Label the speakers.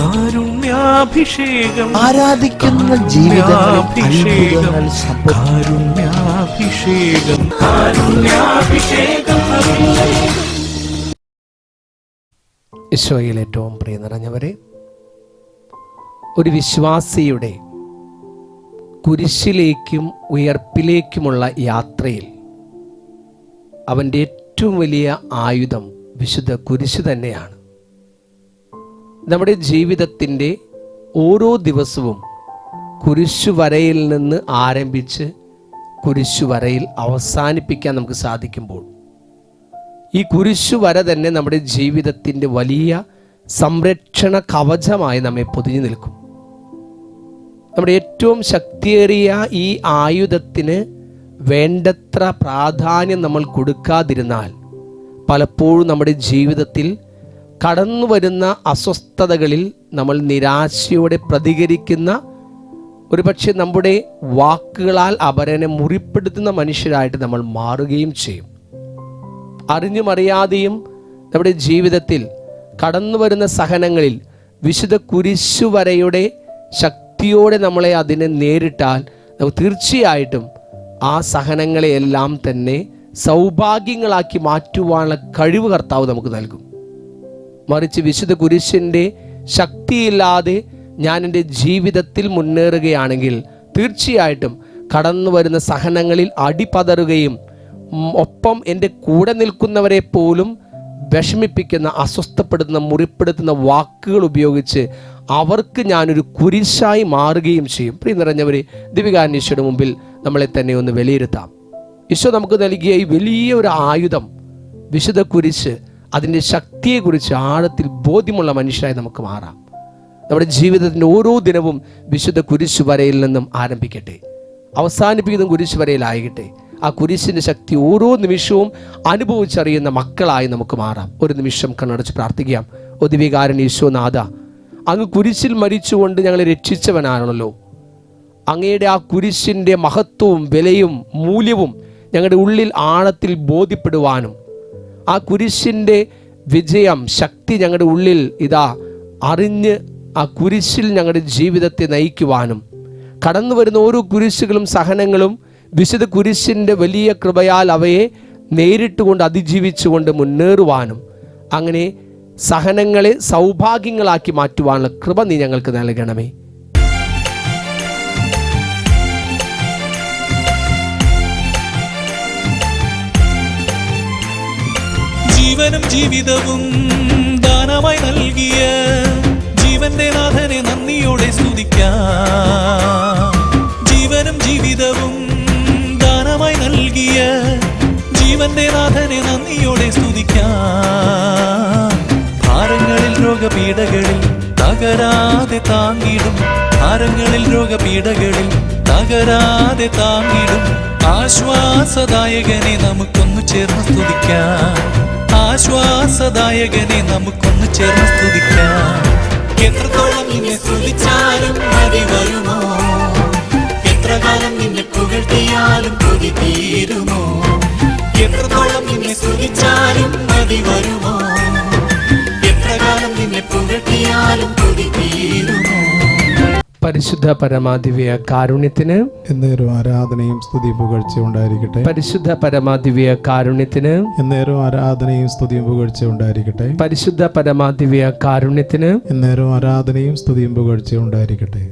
Speaker 1: കാരുണ്യാഭിഷേകം,
Speaker 2: ആരാധിക്കുന്ന ജീവിതങ്ങൾ,
Speaker 1: കാരുണ്യാഭിഷേകം, കാരുണ്യാഭിഷേകം.
Speaker 3: ഈശോയിൽ ഏറ്റവും പ്രിയ നിറഞ്ഞവരെ, ഒരു വിശ്വാസിയുടെ കുരിശിലേക്കും ഉയർപ്പിലേക്കുമുള്ള യാത്രയിൽ അവൻ്റെ ഏറ്റവും വലിയ ആയുധം വിശുദ്ധ കുരിശ് തന്നെയാണ്. നമ്മുടെ ജീവിതത്തിൻ്റെ ഓരോ ദിവസവും കുരിശുവരയിൽ നിന്ന് ആരംഭിച്ച് കുരിശുവരയിൽ അവസാനിപ്പിക്കാൻ നമുക്ക് സാധിക്കുമ്പോൾ ഈ കുരിശുവര തന്നെ നമ്മുടെ ജീവിതത്തിൻ്റെ വലിയ സംരക്ഷണ കവചമായി നമ്മെ പൊതിഞ്ഞു നിൽക്കും. നമ്മുടെ ഏറ്റവും ശക്തിയേറിയ ഈ ആയുധത്തിന് വേണ്ടത്ര പ്രാധാന്യം നമ്മൾ കൊടുക്കാതിരുന്നാൽ പലപ്പോഴും നമ്മുടെ ജീവിതത്തിൽ കടന്നു വരുന്ന അസ്വസ്ഥതകളിൽ നമ്മൾ നിരാശയോടെ പ്രതികരിക്കുന്ന, ഒരുപക്ഷെ നമ്മുടെ വാക്കുകളാൽ അപരനെ മുറിപ്പെടുത്തുന്ന മനുഷ്യരായിട്ട് നമ്മൾ മാറുകയും ചെയ്യും. അറിഞ്ഞും അറിയാതെയും നമ്മുടെ ജീവിതത്തിൽ കടന്നു വരുന്ന സഹനങ്ങളിൽ വിശുദ്ധ കുരിശുവരയുടെ ശക്തിയോടെ നമ്മളെ അതിനെ നേരിട്ടാൽ നമുക്ക് തീർച്ചയായിട്ടും ആ സഹനങ്ങളെയെല്ലാം തന്നെ സൗഭാഗ്യങ്ങളാക്കി മാറ്റുവാനുള്ള കഴിവ് കർത്താവ് നമുക്ക് നൽകും. മറിച്ച് വിശുദ്ധ കുരിശിൻ്റെ ശക്തിയില്ലാതെ ഞാൻ എൻ്റെ ജീവിതത്തിൽ മുന്നേറുകയാണെങ്കിൽ തീർച്ചയായിട്ടും കടന്നു വരുന്ന സഹനങ്ങളിൽ അടിപതറുകയും ഒപ്പം എൻ്റെ കൂടെ നിൽക്കുന്നവരെ പോലും വിഷമിപ്പിക്കുന്ന, അസ്വസ്ഥപ്പെടുത്തുന്ന, മുറിപ്പെടുത്തുന്ന വാക്കുകൾ ഉപയോഗിച്ച് അവർക്ക് ഞാനൊരു കുരിശായി മാറുകയും ചെയ്യും. പ്രിയ നിറഞ്ഞവരെ, ദിവികാന്വേഷയുടെ മുമ്പിൽ നമ്മളെ തന്നെ ഒന്ന് വിലയിരുത്താം. ഈശോ നമുക്ക് നൽകിയ ഈ വലിയ ഒരു ആയുധം വിശുദ്ധ കുരിശ്, അതിൻ്റെ ശക്തിയെക്കുറിച്ച് ആഴത്തിൽ ബോധ്യമുള്ള മനുഷ്യരായി നമുക്ക് മാറാം. നമ്മുടെ ജീവിതത്തിൻ്റെ ഓരോ ദിനവും വിശുദ്ധ കുരിശുവരയിൽ നിന്നും ആരംഭിക്കട്ടെ, അവസാനിപ്പിക്കുന്ന കുരിശുവരയിലാകട്ടെ. ആ കുരിശിൻ്റെ ശക്തി ഓരോ നിമിഷവും അനുഭവിച്ചറിയുന്ന മക്കളായി നമുക്ക് മാറാം. ഒരു നിമിഷം കണ്ണടച്ച് പ്രാർത്ഥിക്കാം. ഓ ദിവികാരൻ ഈശോനാഥ, അങ്ങ് കുരിശിൽ മരിച്ചുകൊണ്ട് ഞങ്ങളെ രക്ഷിച്ചവനാണല്ലോ. അങ്ങയുടെ ആ കുരിശിൻ്റെ മഹത്വവും വിലയും മൂല്യവും ഞങ്ങളുടെ ഉള്ളിൽ ആഴത്തിൽ ബോധ്യപ്പെടുവാനും ആ കുരിശിൻ്റെ വിജയം, ശക്തി ഞങ്ങളുടെ ഉള്ളിൽ ഇതാ അറിഞ്ഞ് ആ കുരിശിൽ ഞങ്ങളുടെ ജീവിതത്തെ നയിക്കുവാനും കടന്നു വരുന്ന ഓരോ കുരിശുകളും സഹനങ്ങളും വിശുദ്ധ കുരിശിൻ്റെ വലിയ കൃപയാൽ അവയെ നേരിട്ടുകൊണ്ട് അതിജീവിച്ചുകൊണ്ട് മുന്നേറുവാനും അങ്ങനെ സഹനങ്ങളെ സൗഭാഗ്യങ്ങളാക്കി മാറ്റുവാനുള്ള കൃപ നീ ഞങ്ങൾക്ക് നൽകണമേ.
Speaker 1: ജീവനും ജീവിതവും ദാനമായി നൽകിയ ജീവന്റെ നാഥനെ നന്ദിയോടെ സ്തുതിക്കാം. ജീവനും ജീവിതവും ദാനമായി നൽകിയ ജീവന്റെ നാഥനെ നന്ദിയോടെ സ്തുതിക്കാം. ഭാരങ്ങളിൽ രോഗപീഠകളിൽ തകരാതെ താങ്ങിടും, ഭാരങ്ങളിൽ രോഗപീഠകളിൽ തകരാതെ താങ്ങിടും ആശ്വാസദായകനെ നമുക്കൊന്നു ചേർന്ന് സ്തുതിക്കാം. ആശ്വാസദായകനെ നമുക്കൊന്നു ചേർന്ന് സ്തുതിക്കാം. എത്രത്തോളം നിന്നെ സ്തുതിച്ചാലും മതി വരുമോ, എത്ര കാലം നിന്നെ പുകഴ്ത്തിയാലും കൊതി തീരുമോ, എത്രത്തോളം നിന്നെ സ്തുതിച്ചാലും മതി വരുമോ, എത്ര കാലം നിന്നെ പുകഴ്ത്തിയാലും കൊതി തീരുമോ.
Speaker 3: പരിശുദ്ധ പരമാദിവ്യ കാരുണ്യത്തിന്
Speaker 4: എന്നേരം ആരാധനയും സ്തുതിയും പുകഴ്ചയും ഉണ്ടായിരിക്കട്ടെ.
Speaker 3: പരിശുദ്ധ പരമാദിവ്യ കാരുണ്യത്തിന്
Speaker 4: എന്നേരം ആരാധനയും സ്തുതിയും പുകഴ്ചയും ഉണ്ടായിരിക്കട്ടെ.
Speaker 3: പരിശുദ്ധ പരമാദിവ്യ കാരുണ്യത്തിന്
Speaker 4: എന്നേരം ആരാധനയും സ്തുതിയും പുകഴ്ചയും ഉണ്ടായിരിക്കട്ടെ.